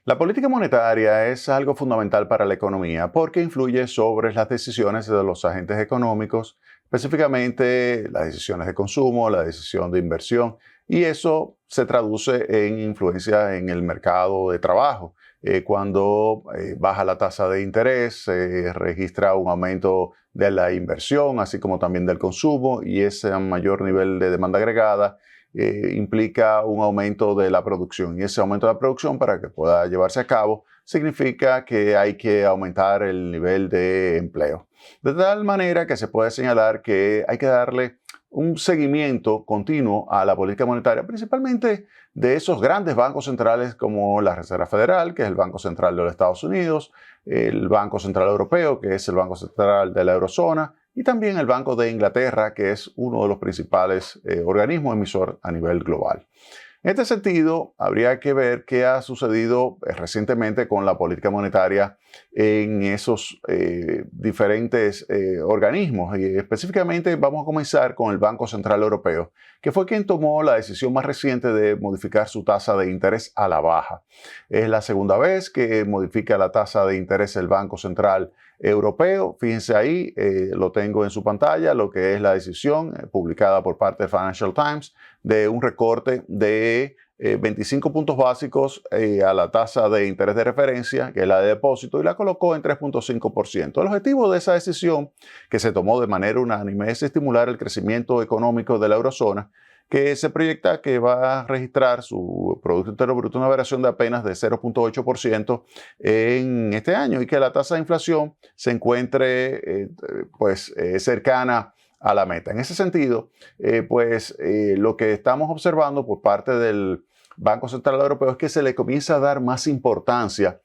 La política monetaria es algo fundamental para la economía porque influye sobre las decisiones de los agentes económicos, específicamente las decisiones de consumo, la decisión de inversión, y eso se traduce en influencia en el mercado de trabajo. Cuando baja la tasa de interés, se registra un aumento de la inversión, así como también del consumo, y ese mayor nivel de demanda agregada implica un aumento de la producción. Y ese aumento de la producción, para que pueda llevarse a cabo, significa que hay que aumentar el nivel de empleo. De tal manera que se puede señalar que hay que darle un seguimiento continuo a la política monetaria, principalmente de esos grandes bancos centrales como la Reserva Federal, que es el Banco Central de los Estados Unidos, el Banco Central Europeo, que es el Banco Central de la Eurozona, y también el Banco de Inglaterra, que es uno de los principales organismos emisor a nivel global. En este sentido, habría que ver qué ha sucedido recientemente con la política monetaria en esos diferentes organismos. Y específicamente vamos a comenzar con el Banco Central Europeo, que fue quien tomó la decisión más reciente de modificar su tasa de interés a la baja. Es la segunda vez que modifica la tasa de interés el Banco Central Europeo. Fíjense ahí, lo tengo en su pantalla, lo que es la decisión publicada por parte de Financial Times de un recorte de 25 puntos básicos a la tasa de interés de referencia, que es la de depósito, y la colocó en 3.5%. El objetivo de esa decisión, que se tomó de manera unánime, es estimular el crecimiento económico de la eurozona, que se proyecta que va a registrar su Producto Interno Bruto una variación de apenas de 0.8% en este año, y que la tasa de inflación se encuentre cercana a la meta. En ese sentido, lo que estamos observando por parte del Banco Central Europeo es que se le comienza a dar más importancia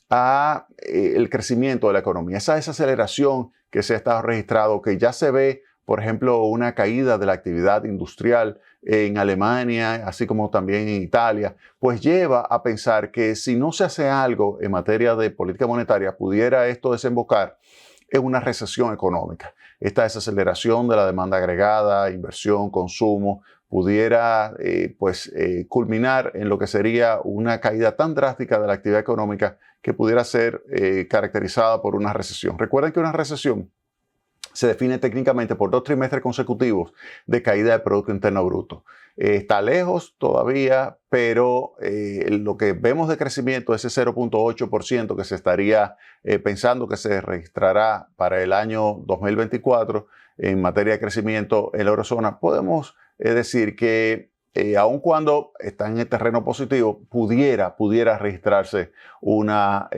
a el crecimiento de la economía, esa desaceleración que se ha estado registrado, que ya se ve, por ejemplo, una caída de la actividad industrial en Alemania, así como también en Italia, pues lleva a pensar que si no se hace algo en materia de política monetaria, pudiera esto desembocar en una recesión económica. Esta desaceleración de la demanda agregada, inversión, consumo, pudiera culminar en lo que sería una caída tan drástica de la actividad económica que pudiera ser caracterizada por una recesión. Recuerden que una recesión se define técnicamente por 2 trimestres consecutivos de caída del Producto Interno Bruto. Está lejos todavía, pero lo que vemos de crecimiento, ese 0.8% que se estaría pensando que se registrará para el año 2024 en materia de crecimiento en la eurozona, podemos decir que aun cuando está en el terreno positivo, pudiera registrarse una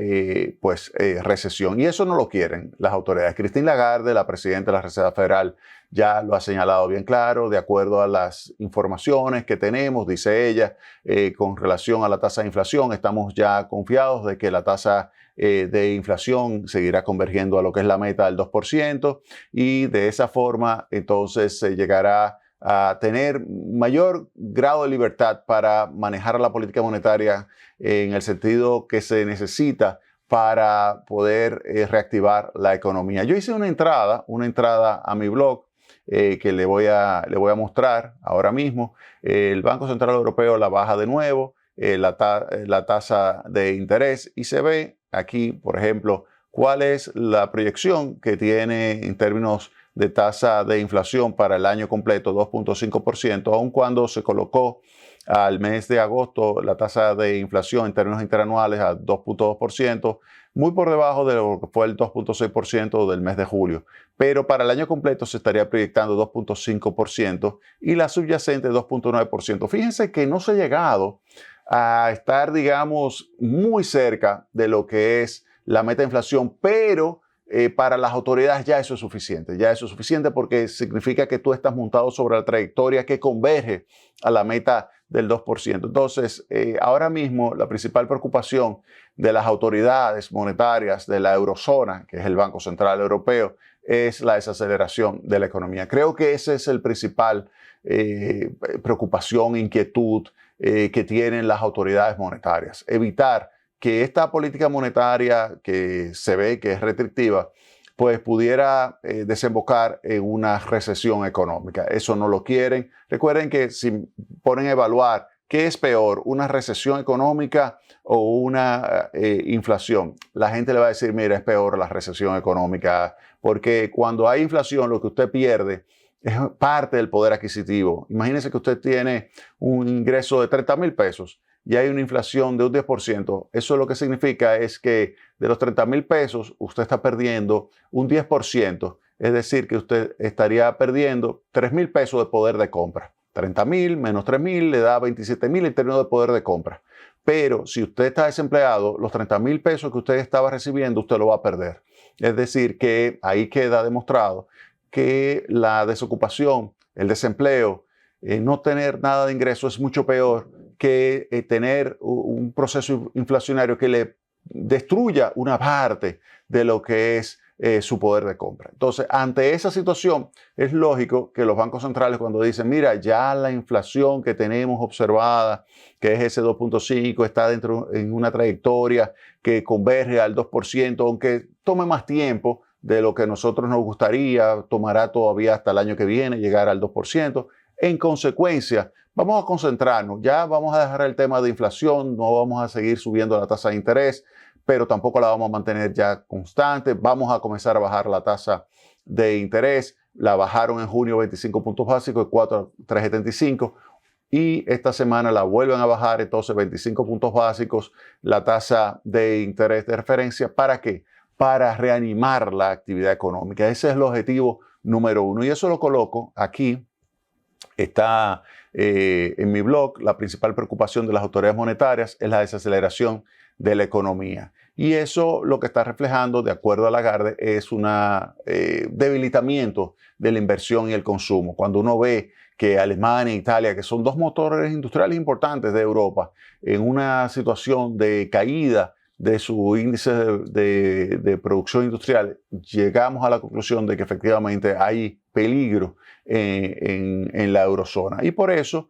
recesión. Y eso no lo quieren las autoridades. Christine Lagarde, la presidenta de la Reserva Federal, ya lo ha señalado bien claro, de acuerdo a las informaciones que tenemos, dice ella, con relación a la tasa de inflación. Estamos ya confiados de que la tasa de inflación seguirá convergiendo a lo que es la meta del 2%, y de esa forma entonces se llegará a tener mayor grado de libertad para manejar la política monetaria en el sentido que se necesita para poder reactivar la economía. Yo hice una entrada a mi blog que le voy a mostrar ahora mismo. El Banco Central Europeo la baja de nuevo, la tasa de interés, y se ve aquí, por ejemplo, cuál es la proyección que tiene en términos de tasa de inflación para el año completo, 2.5%, aun cuando se colocó al mes de agosto la tasa de inflación en términos interanuales a 2.2%, muy por debajo de lo que fue el 2.6% del mes de julio. Pero para el año completo se estaría proyectando 2.5% y la subyacente 2.9%. Fíjense que no se ha llegado a estar, digamos, muy cerca de lo que es la meta de inflación, pero para las autoridades ya eso es suficiente. Ya eso es suficiente porque significa que tú estás montado sobre la trayectoria que converge a la meta del 2%. Entonces, ahora mismo la principal preocupación de las autoridades monetarias de la eurozona, que es el Banco Central Europeo, es la desaceleración de la economía. Creo que ese es el principal preocupación, inquietud que tienen las autoridades monetarias. Evitar que esta política monetaria que se ve que es restrictiva, pues pudiera desembocar en una recesión económica. Eso no lo quieren. Recuerden que si ponen a evaluar ¿qué es peor, una recesión económica o una inflación? La gente le va a decir, mira, es peor la recesión económica, porque cuando hay inflación lo que usted pierde es parte del poder adquisitivo. Imagínese que usted tiene un ingreso de 30,000 pesos y hay una inflación de un 10%. Eso lo que significa es que de los 30,000 pesos usted está perdiendo un 10%. Es decir, que usted estaría perdiendo 3,000 pesos de poder de compra. 30,000 menos 3,000 le da 27,000 en términos de poder de compra. Pero si usted está desempleado, los 30,000 pesos que usted estaba recibiendo, usted lo va a perder. Es decir, que ahí queda demostrado que la desocupación, el desempleo, no tener nada de ingreso es mucho peor que tener un proceso inflacionario que le destruya una parte de lo que es su poder de compra. Entonces, ante esa situación, es lógico que los bancos centrales cuando dicen, mira, ya la inflación que tenemos observada, que es ese 2.5, está dentro en una trayectoria que converge al 2%, aunque tome más tiempo de lo que nosotros nos gustaría, tomará todavía hasta el año que viene llegar al 2%. En consecuencia, vamos a concentrarnos, ya vamos a dejar el tema de inflación, no vamos a seguir subiendo la tasa de interés, pero tampoco la vamos a mantener ya constante. Vamos a comenzar a bajar la tasa de interés. La bajaron en junio 25 puntos básicos, de 4 a 3,75. Y esta semana la vuelven a bajar, entonces 25 puntos básicos, la tasa de interés de referencia. ¿Para qué? Para reanimar la actividad económica. Ese es el objetivo número uno. Y eso lo coloco aquí. Está en mi blog. La principal preocupación de las autoridades monetarias es la desaceleración de la economía. Y eso lo que está reflejando, de acuerdo a Lagarde, es un debilitamiento de la inversión y el consumo. Cuando uno ve que Alemania e Italia, que son dos motores industriales importantes de Europa, en una situación de caída de su índice de producción industrial, llegamos a la conclusión de que efectivamente hay peligro en la eurozona. Y por eso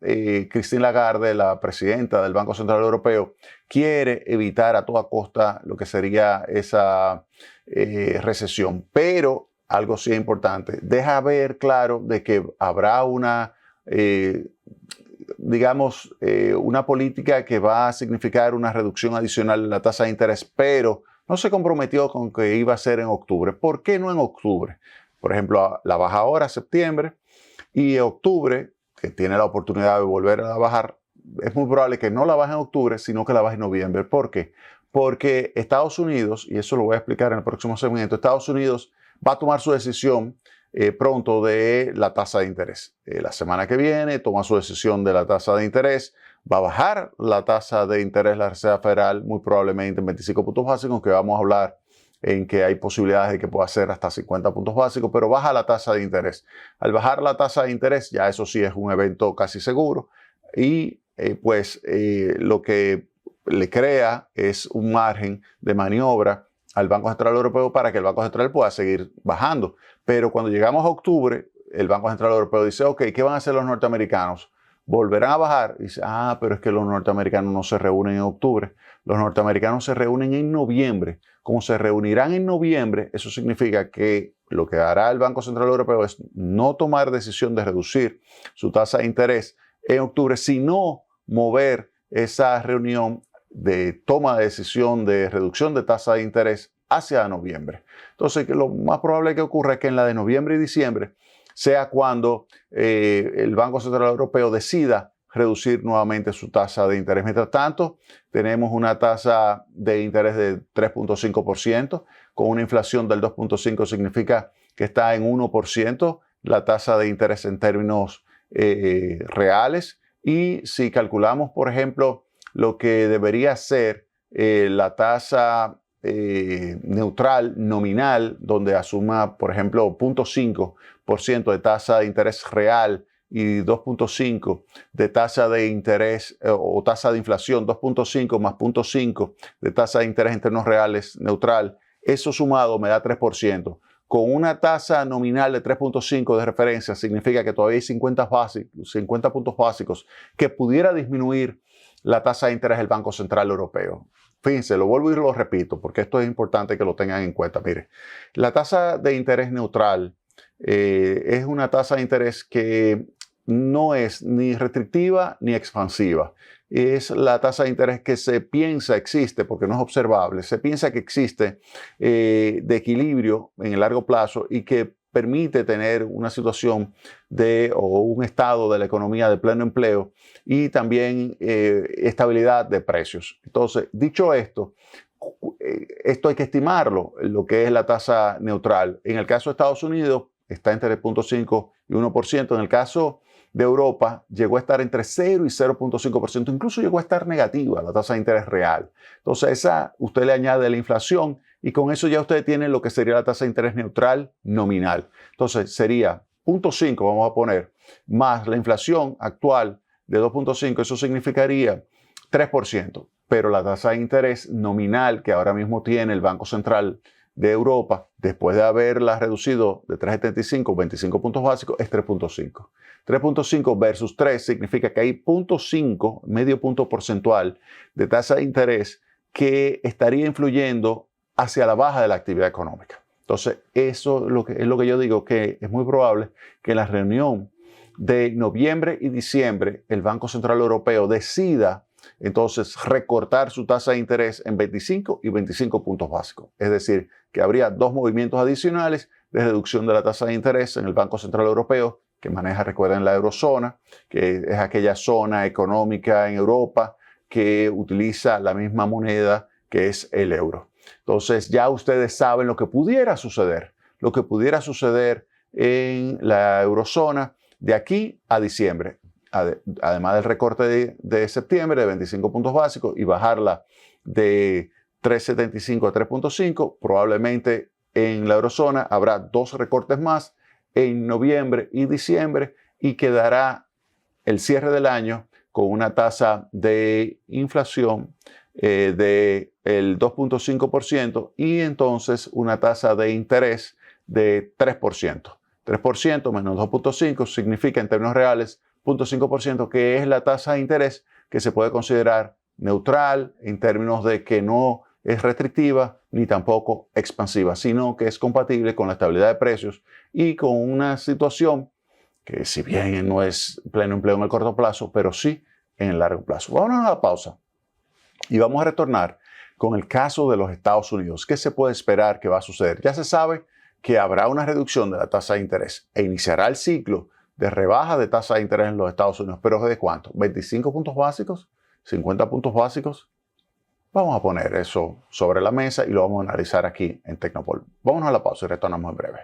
Christine Lagarde, la presidenta del Banco Central Europeo, quiere evitar a toda costa lo que sería esa recesión. Pero algo sí importante, deja ver claro de que habrá una una política que va a significar una reducción adicional en la tasa de interés, pero no se comprometió con que iba a ser en octubre. ¿Por qué no en octubre? Por ejemplo, la baja ahora, septiembre, y en octubre, que tiene la oportunidad de volver a bajar, es muy probable que no la baje en octubre, sino que la baje en noviembre. ¿Por qué? Porque Estados Unidos, y eso lo voy a explicar en el próximo segmento, Estados Unidos va a tomar su decisión pronto de la tasa de interés. La semana que viene toma su decisión de la tasa de interés, va a bajar la tasa de interés la Reserva Federal muy probablemente en 25 puntos básicos, aunque vamos a hablar en que hay posibilidades de que pueda ser hasta 50 puntos básicos, pero baja la tasa de interés. Al bajar la tasa de interés, ya eso sí es un evento casi seguro, y lo que le crea es un margen de maniobra al Banco Central Europeo para que el Banco Central pueda seguir bajando. Pero cuando llegamos a octubre, el Banco Central Europeo dice, ok, ¿qué van a hacer los norteamericanos? ¿Volverán a bajar? Y dice, pero es que los norteamericanos no se reúnen en octubre. Los norteamericanos se reúnen en noviembre. Como se reunirán en noviembre, eso significa que lo que hará el Banco Central Europeo es no tomar decisión de reducir su tasa de interés en octubre, sino mover esa reunión de toma de decisión de reducción de tasa de interés hacia noviembre. Entonces, lo más probable que ocurra es que en la de noviembre y diciembre sea cuando el Banco Central Europeo decida reducir nuevamente su tasa de interés. Mientras tanto, tenemos una tasa de interés de 3.5%, con una inflación del 2.5% significa que está en 1% la tasa de interés en términos reales. Y si calculamos, por ejemplo, lo que debería ser la tasa neutral nominal, donde asuma, por ejemplo, 0.5% de tasa de interés real y 2.5 de tasa de interés o tasa de inflación, 2.5 más 0.5 de tasa de interés en términos reales neutral, eso sumado me da 3%. Con una tasa nominal de 3.5 de referencia significa que todavía hay 50 puntos básicos que pudiera disminuir la tasa de interés del Banco Central Europeo. Fíjense, lo vuelvo y lo repito porque esto es importante que lo tengan en cuenta. Mire, la tasa de interés neutral es una tasa de interés que no es ni restrictiva ni expansiva. Es la tasa de interés que se piensa existe, porque no es observable, se piensa que existe de equilibrio en el largo plazo y que permite tener una situación o un estado de la economía de pleno empleo y también estabilidad de precios. Entonces, dicho esto, esto hay que estimarlo, lo que es la tasa neutral. En el caso de Estados Unidos está entre 0.5 y 1%. En el caso de Europa llegó a estar entre 0 y 0.5%. Incluso llegó a estar negativa la tasa de interés real. Entonces, esa usted le añade la inflación y con eso ya usted tiene lo que sería la tasa de interés neutral nominal. Entonces, sería 0.5, vamos a poner, más la inflación actual de 2.5. Eso significaría 3%. Pero la tasa de interés nominal que ahora mismo tiene el Banco Central de Europa, después de haberla reducido de 3,75, 25 puntos básicos, es 3.5. 3.5 versus 3 significa que hay 0.5, medio punto porcentual de tasa de interés que estaría influyendo hacia la baja de la actividad económica. Entonces, eso es lo que yo digo, que es muy probable que en la reunión de noviembre y diciembre el Banco Central Europeo decida entonces recortar su tasa de interés en 25 y 25 puntos básicos. Es decir, que habría dos movimientos adicionales de reducción de la tasa de interés en el Banco Central Europeo, que maneja, recuerden, la eurozona, que es aquella zona económica en Europa que utiliza la misma moneda que es el euro. Entonces ya ustedes saben lo que pudiera suceder en la eurozona de aquí a diciembre. Además del recorte de septiembre de 25 puntos básicos y bajarla de 3,75 a 3.5, probablemente en la eurozona habrá dos recortes más en noviembre y diciembre y quedará el cierre del año con una tasa de inflación del 2.5% y entonces una tasa de interés de 3%. 3% menos 2.5 significa en términos reales 0.5%, que es la tasa de interés que se puede considerar neutral en términos de que no es restrictiva ni tampoco expansiva, sino que es compatible con la estabilidad de precios y con una situación que, si bien no es pleno empleo en el corto plazo, pero sí en el largo plazo. Vámonos a la pausa y vamos a retornar con el caso de los Estados Unidos. ¿Qué se puede esperar que va a suceder? Ya se sabe que habrá una reducción de la tasa de interés e iniciará el ciclo de rebaja de tasa de interés en los Estados Unidos. ¿Pero de cuánto? ¿25 puntos básicos? ¿50 puntos básicos? Vamos a poner eso sobre la mesa y lo vamos a analizar aquí en Tecnopol. Vámonos a la pausa y retornamos en breve.